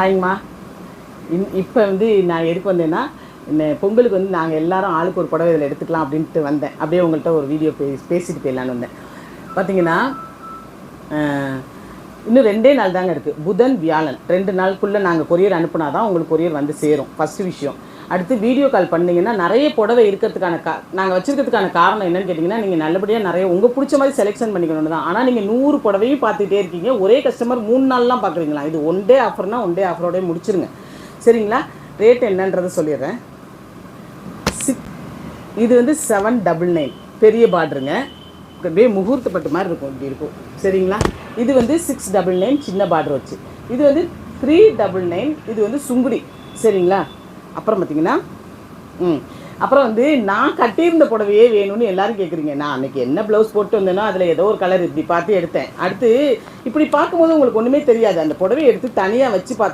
ஹாய்மா. இப்போ நான் எதுக்கு வந்தேன்னா, இந்த பொங்கலுக்கு நாங்கள் எல்லாரும் ஆளுக்கு ஒரு புடவை இதில் எடுத்துக்கலாம் அப்படின்ட்டு வந்தேன். அப்படியே உங்கள்கிட்ட ஒரு வீடியோ பேசிட்டு போயிடலான்னு வந்தேன். பார்த்தீங்கன்னா, இன்னும் 2 நாள் தாங்க இருக்குது. புதன் வியாழன் 2 நாளுக்குள்ளே நாங்கள் கொரியர் அனுப்புனா தான் உங்களுக்கு கொரியர் வந்து சேரும். ஃபஸ்ட்டு விஷயம். அடுத்து வீடியோ கால் பண்ணிங்கன்னா நிறைய புடவை இருக்கிறதுக்கான நாங்கள் வச்சுருக்கிறதுக்கான காரணம் என்னென்னு கேட்டிங்கன்னா, நீங்கள் நல்லபடியாக நிறைய உங்களுக்கு பிடிச்ச மாதிரி செலெக்ஷன் பண்ணிக்கணும்னு தான். ஆனால் நீங்கள் 100 புடவையும் பார்த்துட்டே இருக்கீங்க. ஒரே கஸ்டமர் 3 நாள்லாம் பார்க்குறீங்களா? இது ஒன் டே ஆஃபர்னா ஒன் டே ஆஃபரோடய முடிச்சிருங்க. சரிங்களா? ரேட் என்னன்றதை சொல்லிடுறேன். இது 799 பெரிய பார்டருங்க. அப்படியே முகூர்த்த பட்டு மாதிரி இருக்கும், இப்படி இருக்கும். சரிங்களா? இது 699 சின்ன பார்டர் வச்சு. இது 399 இது சுங்குடி. சரிங்களா? அப்புறம் பார்த்தீங்கன்னா அப்புறம் நான் கட்டியிருந்த புடவையே வேணும்னு எல்லோரும் கேட்குறீங்க. நான் அன்றைக்கி என்ன ப்ளவுஸ் போட்டு வந்தேனோ அதில் ஏதோ ஒரு கலர் இப்படி பார்த்து எடுத்தேன். அடுத்து இப்படி பார்க்கும்போது உங்களுக்கு ஒன்றுமே தெரியாது. அந்த புடவையை எடுத்து தனியாக வச்சு பார்த்தா